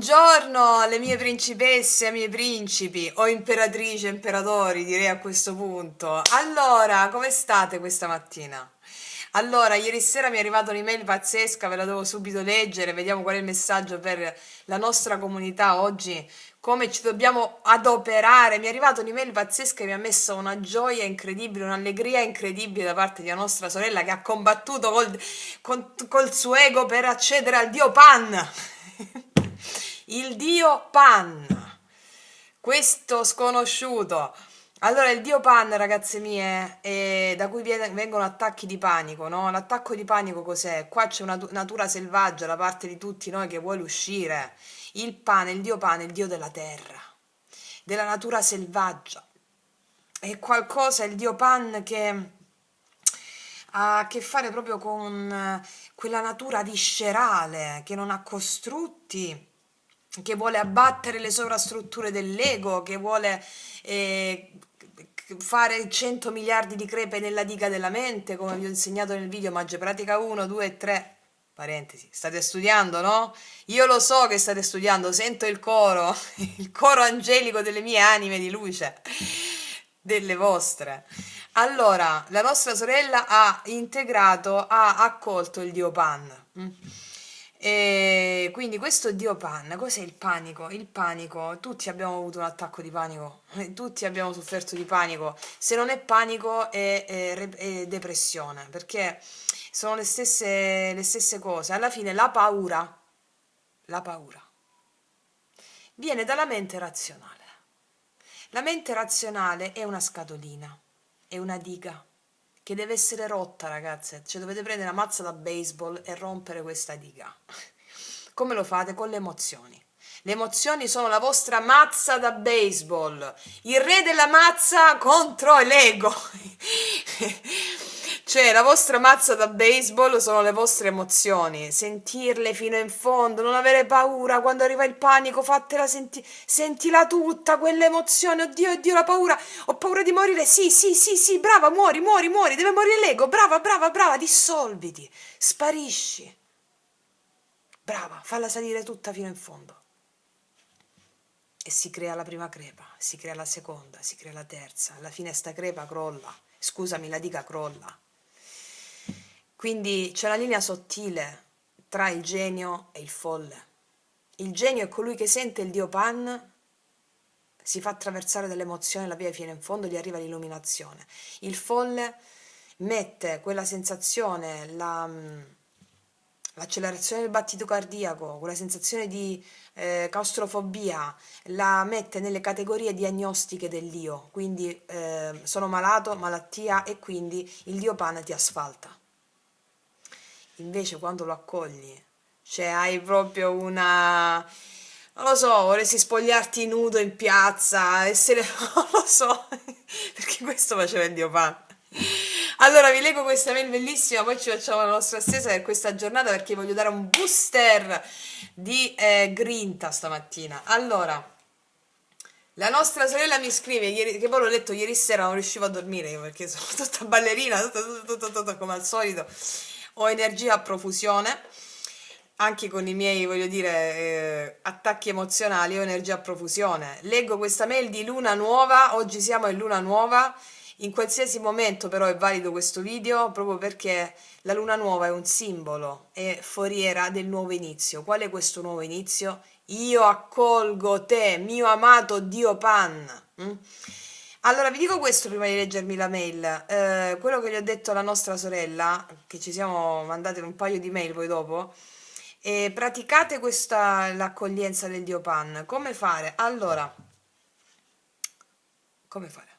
Buongiorno alle mie principesse, ai miei principi, o imperatrici, imperatori, direi a questo punto. Allora, come state questa mattina? Allora, ieri sera mi è arrivata un'email pazzesca, ve la devo subito leggere, vediamo qual è il messaggio per la nostra comunità oggi, come ci dobbiamo adoperare. Mi è arrivata un'email pazzesca che mi ha messo una gioia incredibile, un'allegria incredibile da parte di una nostra sorella che ha combattuto col suo ego per accedere al dio Pan. Il dio Pan, questo sconosciuto. Allora, il dio Pan, ragazze mie, da cui vengono attacchi di panico, no? L'attacco di panico cos'è? Qua c'è una natura selvaggia da parte di tutti noi che vuole uscire. Il Pan, il dio Pan, è il dio della terra, della natura selvaggia. È qualcosa, il dio Pan, che ha a che fare proprio con quella natura viscerale che non ha costrutti, che vuole abbattere le sovrastrutture dell'ego, che vuole fare 100 miliardi di crepe nella diga della mente, come vi ho insegnato nel video Magia Pratica 1, 2 e 3. Parentesi, state studiando, no? Io lo so che state studiando, sento il coro, il coro angelico delle mie anime di luce, delle vostre. Allora, la nostra sorella ha integrato, ha accolto il dio Pan. E quindi questo dio Pan, cos'è il panico? Il panico, tutti abbiamo avuto un attacco di panico, tutti abbiamo sofferto di panico. Se non è panico è depressione, perché sono le stesse cose. Alla fine la paura viene dalla mente razionale. La mente razionale è una scatolina, è una diga che deve essere rotta, ragazze. Cioè dovete prendere una mazza da baseball e rompere questa diga. Come lo fate? Con le emozioni. Le emozioni sono la vostra mazza da baseball. Il re della mazza contro l'ego. Cioè, la vostra mazza da baseball sono le vostre emozioni. Sentirle fino in fondo, non avere paura. Quando arriva il panico, fatela sentila tutta, quell'emozione. Oddio, oddio, la paura. Ho paura di morire. Sì, sì, sì, sì, brava, muori, muori, muori. Deve morire l'ego. Brava, brava, brava. Dissolviti. Sparisci. Brava, falla salire tutta fino in fondo. E si crea la prima crepa, si crea la seconda, si crea la terza. Alla fine sta crepa crolla. Scusami, la diga crolla. Quindi c'è una linea sottile tra il genio e il folle. Il genio è colui che sente il dio Pan, si fa attraversare dall'emozione la via fino in fondo, gli arriva l'illuminazione. Il folle mette quella sensazione, l'accelerazione del battito cardiaco, quella sensazione di claustrofobia, la mette nelle categorie diagnostiche dell'io, quindi sono malato, malattia, e quindi il dio Pan ti asfalta. Invece quando lo accogli, cioè hai proprio una... non lo so, vorresti spogliarti nudo in piazza, essere... non lo so, perché questo faceva il dio Pan. Allora vi leggo questa mail bellissima, poi ci facciamo la nostra stesa per questa giornata, perché voglio dare un booster di grinta stamattina. Allora, la nostra sorella mi scrive, ieri, che poi l'ho letto ieri sera, non riuscivo a dormire io perché sono tutta ballerina, tutta come al solito, ho energia a profusione, anche con i miei, voglio dire, attacchi emozionali, ho energia a profusione. Leggo questa mail di luna nuova, oggi siamo in luna nuova, in qualsiasi momento però è valido questo video, proprio perché la luna nuova è un simbolo, è foriera del nuovo inizio. Qual è questo nuovo inizio? Io accolgo te, mio amato Dio Pan. Allora vi dico questo prima di leggermi la mail. Quello che gli ho detto alla nostra sorella, che ci siamo mandate un paio di mail poi dopo, praticate questa l'accoglienza del Dio Pan. Come fare? Allora, come fare?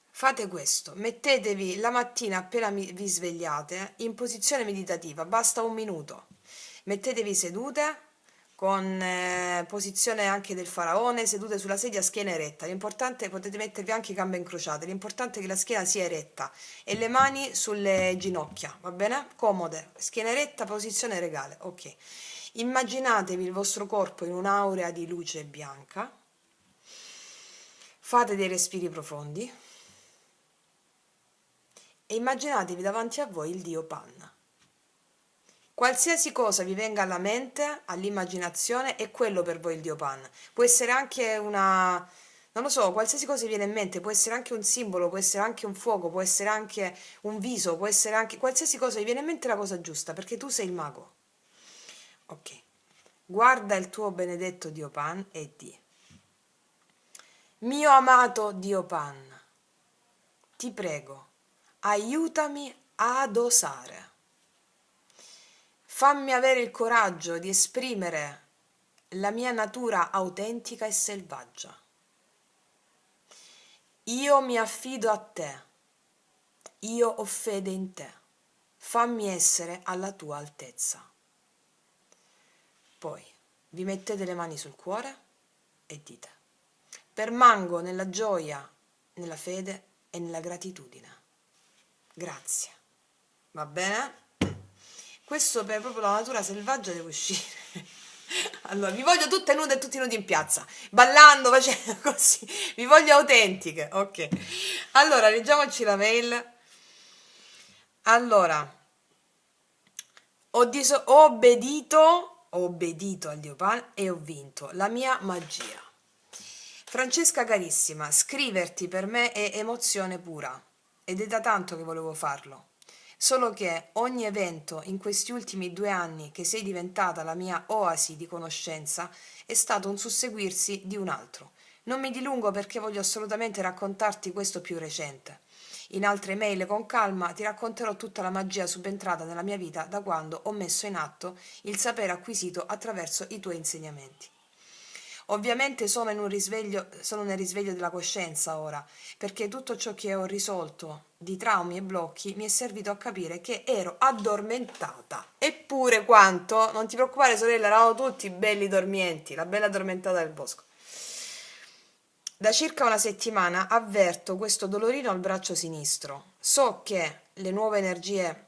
Fate questo, mettetevi la mattina appena vi svegliate in posizione meditativa, basta un minuto. Mettetevi sedute con posizione anche del faraone, sedute sulla sedia a schiena eretta. L'importante, potete mettervi anche gambe incrociate, l'importante è che la schiena sia eretta e le mani sulle ginocchia, va bene? Comode, schiena eretta, posizione regale, ok. Immaginatevi il vostro corpo in un'aurea di luce bianca, fate dei respiri profondi e immaginatevi davanti a voi il dio Pan. Qualsiasi cosa vi venga alla mente, all'immaginazione, è quello per voi il Dio Pan. Può essere anche una, non lo so, qualsiasi cosa vi viene in mente, può essere anche un simbolo, può essere anche un fuoco, può essere anche un viso, può essere anche qualsiasi cosa vi viene in mente è la cosa giusta, perché tu sei il mago. Ok. Guarda il tuo benedetto Dio Pan e di: mio amato Dio Pan, ti prego, aiutami ad osare. Fammi avere il coraggio di esprimere la mia natura autentica e selvaggia. Io mi affido a te, io ho fede in te, fammi essere alla tua altezza. Poi vi mettete le mani sul cuore e dite: permango nella gioia, nella fede e nella gratitudine. Grazie. Va bene? Questo per proprio la natura selvaggia deve uscire. Allora, vi voglio tutte nude e tutti nudi in piazza, ballando, facendo così. Vi voglio autentiche, ok. Allora, leggiamoci la mail. Allora, ho obbedito al Dio Pan e ho vinto la mia magia. Francesca carissima, scriverti per me è emozione pura ed è da tanto che volevo farlo. Solo che ogni evento in questi ultimi 2 anni che sei diventata la mia oasi di conoscenza è stato un susseguirsi di un altro. Non mi dilungo perché voglio assolutamente raccontarti questo più recente. In altre mail con calma ti racconterò tutta la magia subentrata nella mia vita da quando ho messo in atto il sapere acquisito attraverso i tuoi insegnamenti. Ovviamente sono nel risveglio della coscienza ora, perché tutto ciò che ho risolto di traumi e blocchi mi è servito a capire che ero addormentata. Eppure quanto, non ti preoccupare sorella, eravamo tutti belli dormienti, la bella addormentata del bosco. Da circa una settimana avverto questo dolorino al braccio sinistro. So che le nuove energie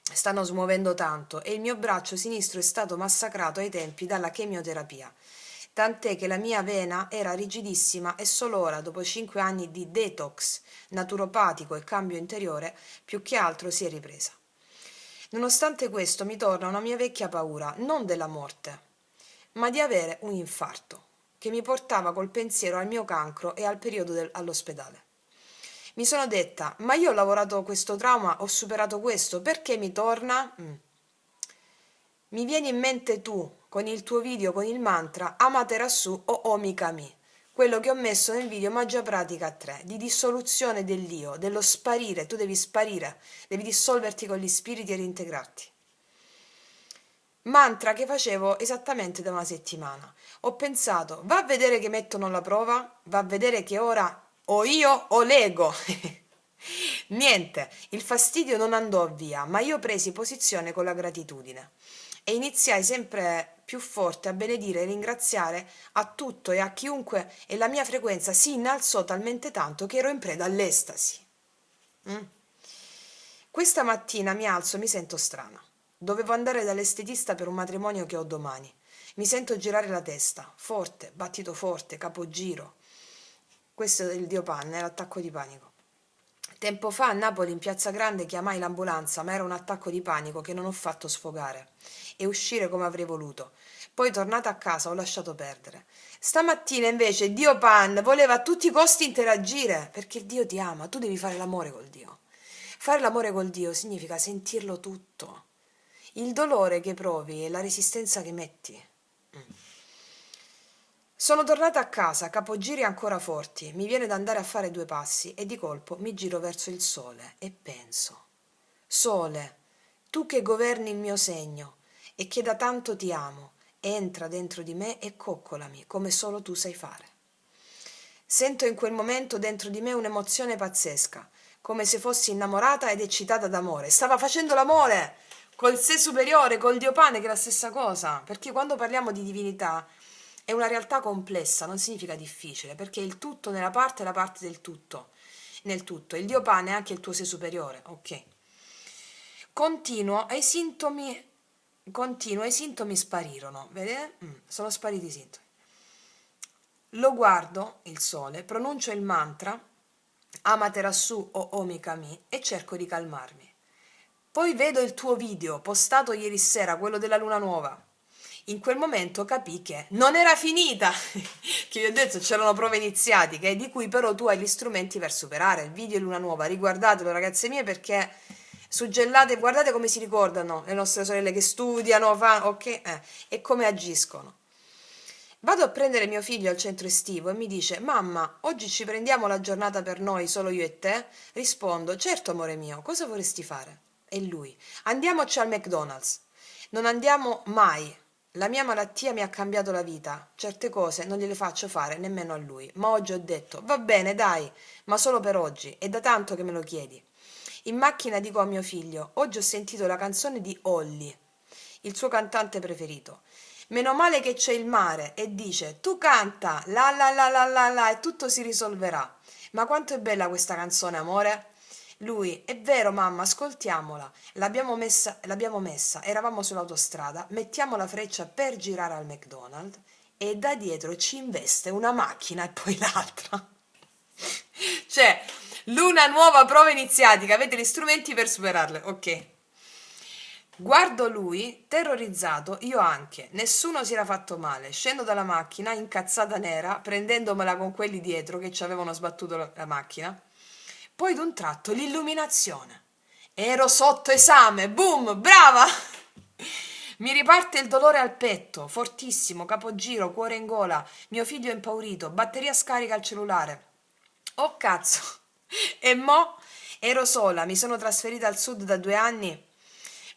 stanno smuovendo tanto e il mio braccio sinistro è stato massacrato ai tempi dalla chemioterapia. Tant'è che la mia vena era rigidissima e solo ora, dopo 5 anni di detox naturopatico e cambio interiore, più che altro si è ripresa. Nonostante questo mi torna una mia vecchia paura, non della morte, ma di avere un infarto, che mi portava col pensiero al mio cancro e al periodo all'ospedale. Mi sono detta, ma io ho lavorato questo trauma, ho superato questo, perché mi torna? Mi vieni in mente tu, con il tuo video con il mantra Amaterasu o Omikami, quello che ho messo nel video Magia Pratica 3, di dissoluzione dell'io, dello sparire, tu devi sparire, devi dissolverti con gli spiriti e reintegrarti. Mantra che facevo esattamente da una settimana. Ho pensato, va a vedere che mettono alla prova, va a vedere che ora o io o l'ego. Niente, il fastidio non andò via, ma io presi posizione con la gratitudine e iniziai sempre più forte a benedire e ringraziare a tutto e a chiunque e la mia frequenza si innalzò talmente tanto che ero in preda all'estasi. Questa mattina mi alzo e mi sento strana. Dovevo andare dall'estetista per un matrimonio che ho domani. Mi sento girare la testa, forte, battito forte, capogiro. Questo è il Dio Pan, è l'attacco di panico. Tempo fa a Napoli in Piazza Grande chiamai l'ambulanza, ma era un attacco di panico che non ho fatto sfogare e uscire come avrei voluto. Poi tornata a casa ho lasciato perdere. Stamattina invece Dio Pan voleva a tutti i costi interagire, perché Dio ti ama, tu devi fare l'amore col Dio. Fare l'amore col Dio significa sentirlo tutto. Il dolore che provi e la resistenza che metti. Sono tornata a casa, capogiri ancora forti, mi viene da andare a fare 2 passi e di colpo mi giro verso il sole e penso: Sole, tu che governi il mio segno e che da tanto ti amo, entra dentro di me e coccolami come solo tu sai fare. Sento in quel momento dentro di me un'emozione pazzesca, come se fossi innamorata ed eccitata d'amore. Stava facendo l'amore col sé superiore, col Dio Pane, che è la stessa cosa, perché quando parliamo di divinità è una realtà complessa, non significa difficile, perché il tutto nella parte è la parte del tutto, nel tutto. Il Dio Pane è anche il tuo sé superiore, ok? Continuo e i sintomi sparirono, vedete? Sono spariti i sintomi. Lo guardo, il sole, pronuncio il mantra Amaterasu o Omikami e cerco di calmarmi. Poi vedo il tuo video postato ieri sera, quello della luna nuova. In quel momento capì che non era finita, che vi ho detto c'erano prove iniziatiche, di cui però tu hai gli strumenti per superare. Il video di luna nuova, riguardatelo ragazze mie, perché suggellate, guardate come si ricordano le nostre sorelle che studiano, e come agiscono. Vado a prendere mio figlio al centro estivo e mi dice: mamma, oggi ci prendiamo la giornata per noi, solo io e te? Rispondo: certo amore mio, cosa vorresti fare? E lui: andiamoci al McDonald's. Non andiamo mai. La mia malattia mi ha cambiato la vita. Certe cose non gliele faccio fare nemmeno a lui. Ma oggi ho detto: va bene, dai, ma solo per oggi. È da tanto che me lo chiedi. In macchina dico a mio figlio: oggi ho sentito la canzone di Olly, il suo cantante preferito. Meno male che c'è il mare, e dice: tu canta, la la la la la la, e tutto si risolverà. Ma quanto è bella questa canzone, amore? Lui: è vero mamma, ascoltiamola. L'abbiamo messa, eravamo sull'autostrada, mettiamo la freccia per girare al McDonald's e da dietro ci investe una macchina e poi l'altra. Cioè, luna nuova, prova iniziatica, avete gli strumenti per superarle, ok. Guardo lui, terrorizzato, io anche. Nessuno si era fatto male. Scendo dalla macchina, incazzata nera, prendendomela con quelli dietro che ci avevano sbattuto la macchina. Poi d'un tratto l'illuminazione. Ero sotto esame, boom, brava! Mi riparte il dolore al petto, fortissimo, capogiro, cuore in gola, mio figlio è impaurito, batteria scarica al cellulare. Oh cazzo! E mo? Ero sola, mi sono trasferita al sud da 2 anni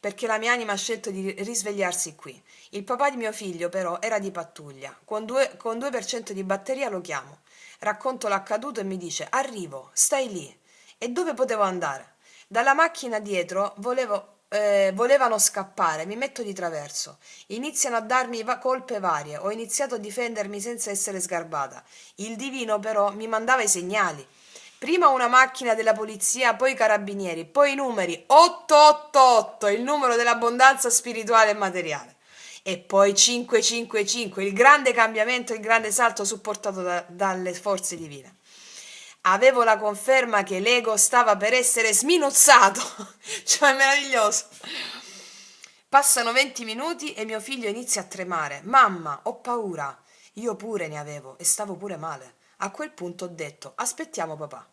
perché la mia anima ha scelto di risvegliarsi qui. Il papà di mio figlio però era di pattuglia, con 2% di batteria lo chiamo. Racconto l'accaduto e mi dice: arrivo, stai lì. E dove potevo andare? Dalla macchina dietro volevano scappare, mi metto di traverso. Iniziano a darmi colpe varie, ho iniziato a difendermi senza essere sgarbata. Il divino però mi mandava i segnali. Prima una macchina della polizia, poi i carabinieri, poi i numeri 888, il numero dell'abbondanza spirituale e materiale. E poi 555, il grande cambiamento, il grande salto supportato dalle forze divine. Avevo la conferma che l'ego stava per essere sminuzzato. Cioè, meraviglioso. Passano 20 minuti e mio figlio inizia a tremare. Mamma, ho paura. Io pure ne avevo e stavo pure male. A quel punto ho detto: aspettiamo papà.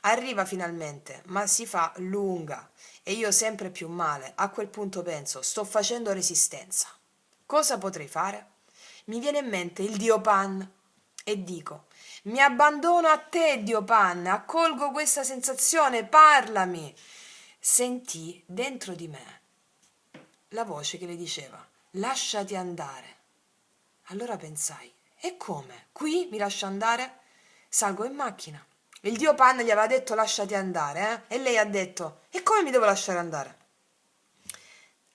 Arriva finalmente, ma si fa lunga e io sempre più male. A quel punto penso: sto facendo resistenza. Cosa potrei fare? Mi viene in mente il Dio Pan e dico: mi abbandono a te, Dio Pan, accolgo questa sensazione, parlami. Sentii dentro di me la voce che le diceva: lasciati andare. Allora pensai: e come? Qui mi lascia andare? Salgo in macchina. Il Dio Pan gli aveva detto lasciati andare, eh? E lei ha detto: e come mi devo lasciare andare?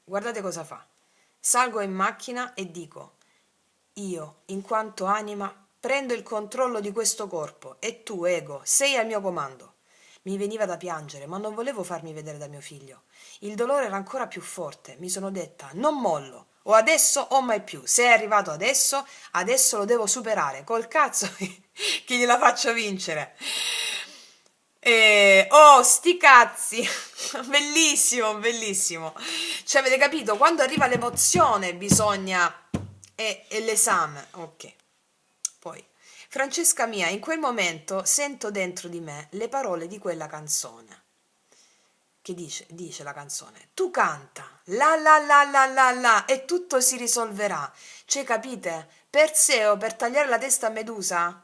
Guardate cosa fa. Salgo in macchina e dico: io, in quanto anima, prendo il controllo di questo corpo e tu, ego, sei al mio comando. Mi veniva da piangere, ma non volevo farmi vedere da mio figlio. Il dolore era ancora più forte. Mi sono detta: non mollo, o adesso o mai più. Se è arrivato adesso, adesso lo devo superare. Col cazzo che gliela faccio vincere. Oh, sti cazzi! Bellissimo, bellissimo. Cioè, avete capito? Quando arriva l'emozione bisogna... E l'esame. Ok. Poi, Francesca mia, in quel momento sento dentro di me le parole di quella canzone. Che dice la canzone: tu canta, la la la la la la, e tutto si risolverà. Cioè, capite? Perseo, per tagliare la testa a Medusa,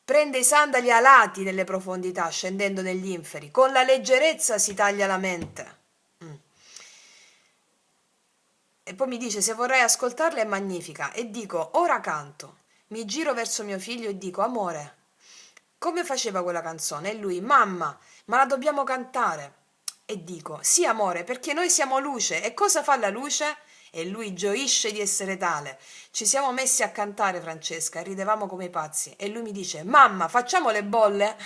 prende i sandali alati nelle profondità, scendendo negli inferi. Con la leggerezza si taglia la mente. E poi mi dice: se vorrei ascoltarla è magnifica. E dico: ora canto. Mi giro verso mio figlio e dico: amore, come faceva quella canzone? E lui: mamma, ma la dobbiamo cantare. E dico: sì amore, perché noi siamo luce. E cosa fa la luce? E lui gioisce di essere tale. Ci siamo messi a cantare, Francesca, e ridevamo come i pazzi. E lui mi dice: mamma, facciamo le bolle?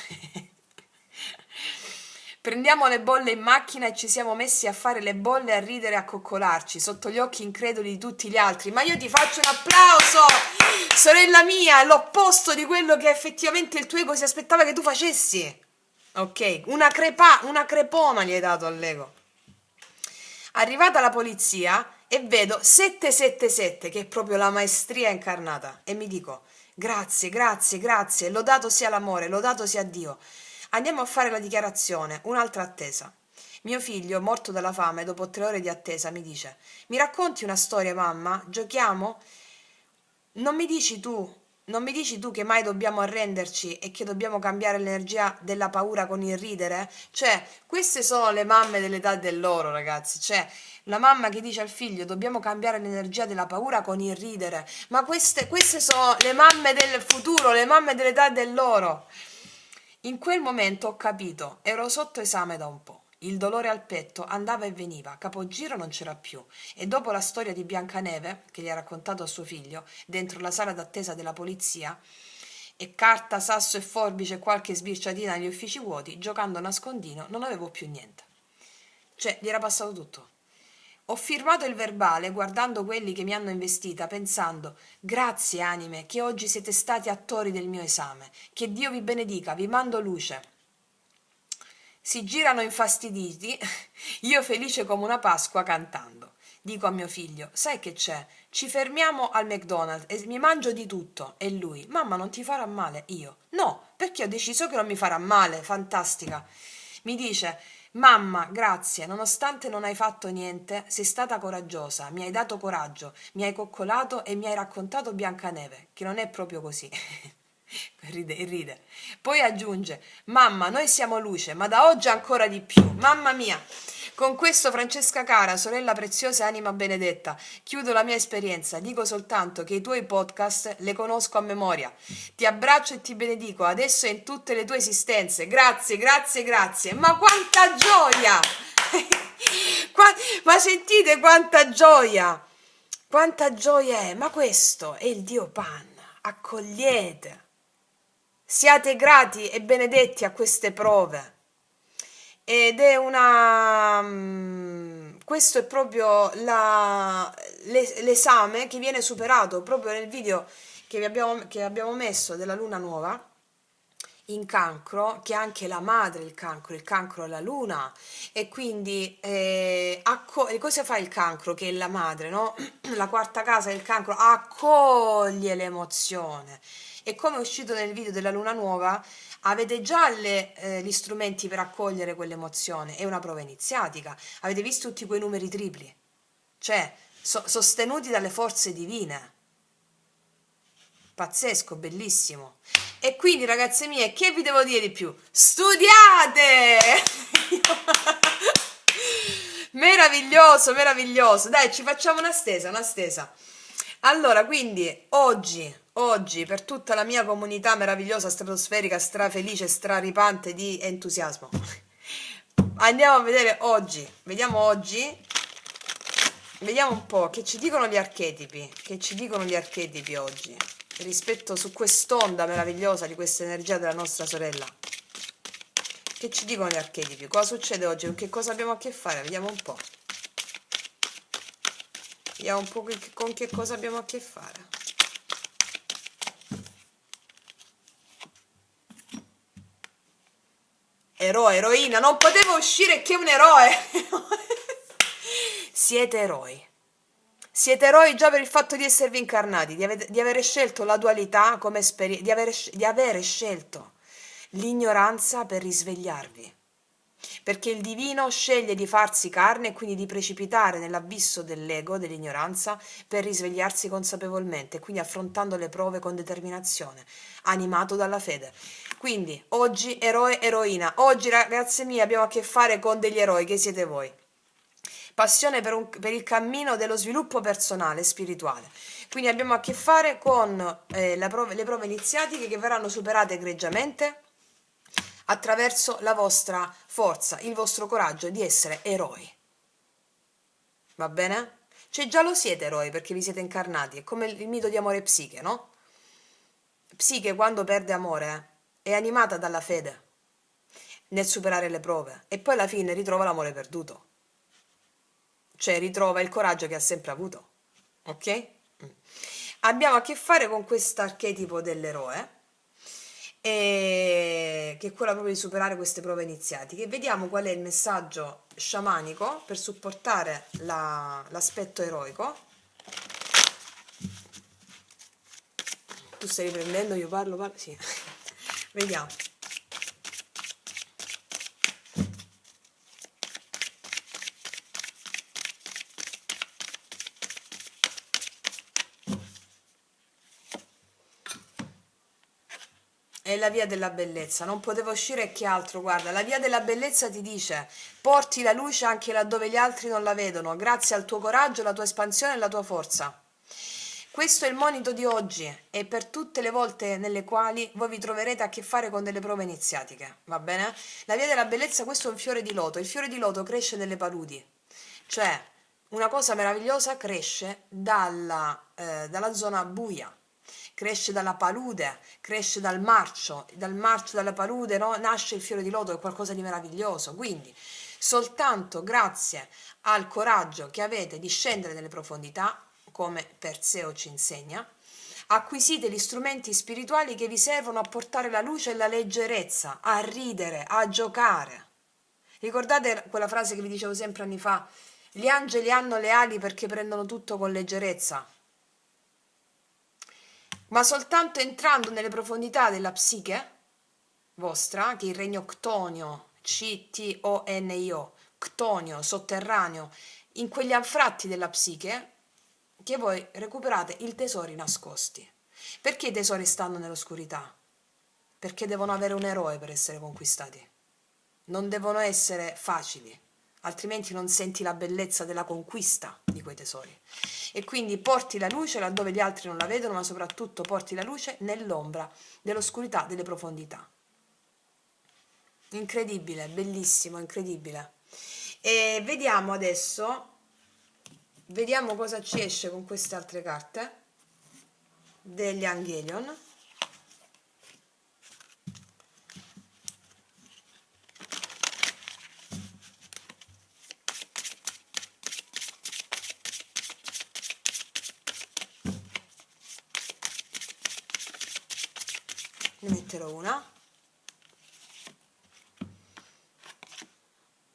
Prendiamo le bolle in macchina e ci siamo messi a fare le bolle, a ridere e a coccolarci sotto gli occhi increduli di tutti gli altri. Ma io ti faccio un applauso, sorella mia, è l'opposto di quello che effettivamente il tuo ego si aspettava che tu facessi. Ok, una crepona gli hai dato all'ego. Arrivata la polizia e vedo 777, che è proprio la maestria incarnata, e mi dico, grazie, grazie, grazie, lodato sia l'amore, lodato sia Dio. Andiamo a fare la dichiarazione, un'altra attesa. Mio figlio, morto dalla fame, dopo 3 ore di attesa, mi dice, mi racconti una storia, mamma? Giochiamo? Non mi dici tu, non mi dici tu che mai dobbiamo arrenderci e che dobbiamo cambiare l'energia della paura con il ridere? Cioè, queste sono le mamme dell'età dell'oro, ragazzi. Cioè, la mamma che dice al figlio dobbiamo cambiare l'energia della paura con il ridere. Ma queste sono le mamme del futuro, le mamme dell'età dell'oro. In quel momento ho capito, ero sotto esame da un po'. Il dolore al petto andava e veniva, capogiro non c'era più, e dopo la storia di Biancaneve, che gli ha raccontato a suo figlio, dentro la sala d'attesa della polizia, e carta, sasso e forbice e qualche sbirciatina negli uffici vuoti, giocando a nascondino, non avevo più niente. Cioè, gli era passato tutto. Ho firmato il verbale guardando quelli che mi hanno investita, pensando, grazie anime, che oggi siete stati attori del mio esame, che Dio vi benedica, vi mando luce. Si girano infastiditi, io felice come una Pasqua cantando. Dico a mio figlio, sai che c'è? Ci fermiamo al McDonald's e mi mangio di tutto. E lui, mamma non ti farà male? Io, no, perché ho deciso che non mi farà male, fantastica. Mi dice, mamma, grazie, nonostante non hai fatto niente, sei stata coraggiosa, mi hai dato coraggio, mi hai coccolato e mi hai raccontato Biancaneve, che non è proprio così. Ride e ride. Poi aggiunge, mamma, noi siamo luce, ma da oggi ancora di più. Mamma mia! Con questo, Francesca cara, sorella preziosa e anima benedetta, chiudo la mia esperienza. Dico soltanto che i tuoi podcast le conosco a memoria. Ti abbraccio e ti benedico adesso e in tutte le tue esistenze. Grazie, grazie, grazie. Ma quanta gioia! Ma sentite quanta gioia! Quanta gioia è! Ma questo è il Dio Pan. Accogliete. Siate grati e benedetti a queste prove. Ed è una... questo è proprio l'esame che viene superato proprio nel video che abbiamo messo della luna nuova in cancro, che è anche la madre il cancro è la luna, e quindi cosa fa il cancro, che è la madre, no? La quarta casa del cancro accoglie l'emozione, e come è uscito nel video della luna nuova, avete già gli strumenti per accogliere quell'emozione, è una prova iniziatica, avete visto tutti quei numeri tripli, cioè sostenuti dalle forze divine. Pazzesco, bellissimo. E quindi, ragazze mie, che vi devo dire di più? Studiate! Meraviglioso, meraviglioso. Dai, ci facciamo una stesa, una stesa. Allora, quindi, oggi, per tutta la mia comunità meravigliosa, stratosferica, strafelice, straripante di entusiasmo, andiamo a vedere oggi. Vediamo un po' che ci dicono gli archetipi. Che ci dicono gli archetipi oggi rispetto su quest'onda meravigliosa di questa energia della nostra sorella. Che ci dicono gli archetipi? Cosa succede oggi? Con che cosa abbiamo a che fare? Vediamo un po'. Vediamo un po' con che cosa abbiamo a che fare. Eroe, eroina, non potevo uscire che un eroe. Siete eroi. Siete eroi già per il fatto di esservi incarnati, di avere scelto la dualità come esperienza, di avere scelto l'ignoranza per risvegliarvi. Perché il divino sceglie di farsi carne e quindi di precipitare nell'abisso dell'ego, dell'ignoranza, per risvegliarsi consapevolmente, quindi affrontando le prove con determinazione, animato dalla fede. Quindi, oggi eroe, eroina, oggi ragazze mie abbiamo a che fare con degli eroi, che siete voi. Passione per il cammino dello sviluppo personale e spirituale. Quindi abbiamo a che fare con le prove iniziatiche che verranno superate egregiamente attraverso la vostra forza, il vostro coraggio di essere eroi. Va bene? Cioè già lo siete eroi perché vi siete incarnati, è come il mito di amore Psiche, no? Psiche quando perde amore è animata dalla fede nel superare le prove e poi alla fine ritrova l'amore perduto. Cioè ritrova il coraggio che ha sempre avuto, ok? Abbiamo a che fare con questo archetipo dell'eroe e che è quella proprio di superare queste prove iniziatiche. Vediamo qual è il messaggio sciamanico per supportare l'aspetto eroico. Tu stai riprendendo, io parlo? Sì. Vediamo. È la via della bellezza, non poteva uscire che altro, guarda, la via della bellezza ti dice, porti la luce anche laddove gli altri non la vedono, grazie al tuo coraggio, alla tua espansione e alla tua forza. Questo è il monito di oggi e per tutte le volte nelle quali voi vi troverete a che fare con delle prove iniziatiche, va bene? La via della bellezza, questo è un fiore di loto, il fiore di loto cresce nelle paludi, cioè una cosa meravigliosa cresce dalla zona buia, cresce dalla palude, cresce dal marcio, dalla palude, no? Nasce il fiore di loto, è qualcosa di meraviglioso. Quindi, soltanto grazie al coraggio che avete di scendere nelle profondità, come Perseo ci insegna, acquisite gli strumenti spirituali che vi servono a portare la luce e la leggerezza, a ridere, a giocare. Ricordate quella frase che vi dicevo sempre anni fa? Gli angeli hanno le ali perché prendono tutto con leggerezza, ma soltanto entrando nelle profondità della psiche vostra, che è il regno ctonio, C-T-O-N-I-O, ctonio, sotterraneo, in quegli anfratti della psiche, che voi recuperate i tesori nascosti. Perché i tesori stanno nell'oscurità? Perché devono avere un eroe per essere conquistati. Non devono essere facili, altrimenti non senti la bellezza della conquista di quei tesori. E quindi porti la luce laddove gli altri non la vedono, ma soprattutto porti la luce nell'ombra dell'oscurità, delle profondità. Incredibile, bellissimo, incredibile. E vediamo adesso, vediamo cosa ci esce con queste altre carte degli Angelion. Ne metterò una.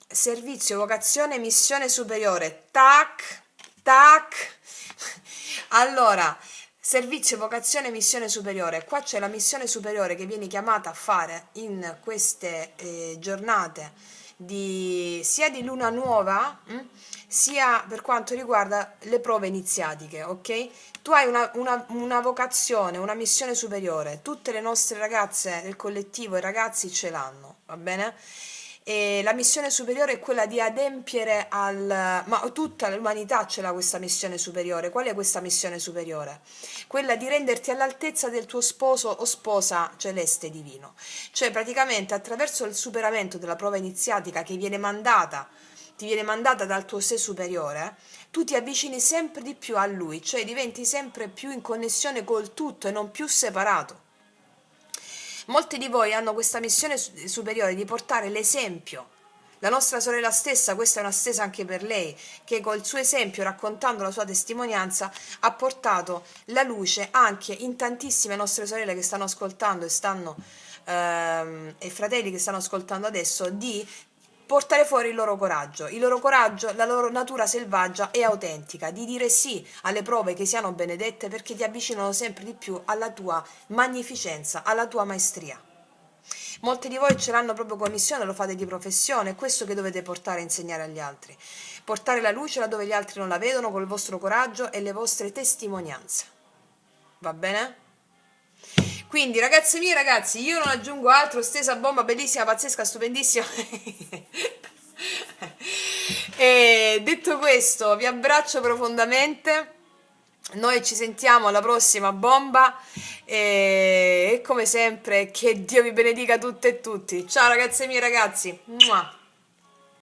Servizio, vocazione, missione superiore. Tac, tac. Allora, servizio, vocazione, missione superiore. Qua c'è la missione superiore che viene chiamata a fare in queste giornate sia di luna nuova, sia per quanto riguarda le prove iniziatiche, ok? Tu hai una vocazione, una missione superiore. Tutte le nostre ragazze del collettivo e ragazzi ce l'hanno, va bene? E la missione superiore è quella di adempiere ma tutta l'umanità ce l'ha questa missione superiore. Qual è questa missione superiore? Quella di renderti all'altezza del tuo sposo o sposa celeste divino. Cioè praticamente attraverso il superamento della prova iniziatica che ti viene mandata dal tuo sé superiore, tu ti avvicini sempre di più a lui, cioè diventi sempre più in connessione col tutto e non più separato. Molti di voi hanno questa missione superiore di portare l'esempio. La nostra sorella stessa, questa è una stesa anche per lei, che col suo esempio, raccontando la sua testimonianza, ha portato la luce anche in tantissime nostre sorelle che stanno ascoltando e fratelli che stanno ascoltando adesso, di portare fuori il loro coraggio, la loro natura selvaggia e autentica, di dire sì alle prove che siano benedette perché ti avvicinano sempre di più alla tua magnificenza, alla tua maestria. Molti di voi ce l'hanno proprio come missione, lo fate di professione, è questo che dovete portare a insegnare agli altri. Portare la luce laddove gli altri non la vedono col vostro coraggio e le vostre testimonianze. Va bene? Quindi ragazzi miei, ragazzi, io non aggiungo altro, stesa bomba bellissima, pazzesca, stupendissima. E detto questo, vi abbraccio profondamente. Noi ci sentiamo alla prossima bomba e come sempre che Dio vi benedica tutte e tutti. Ciao ragazze mie, ragazzi. Mua.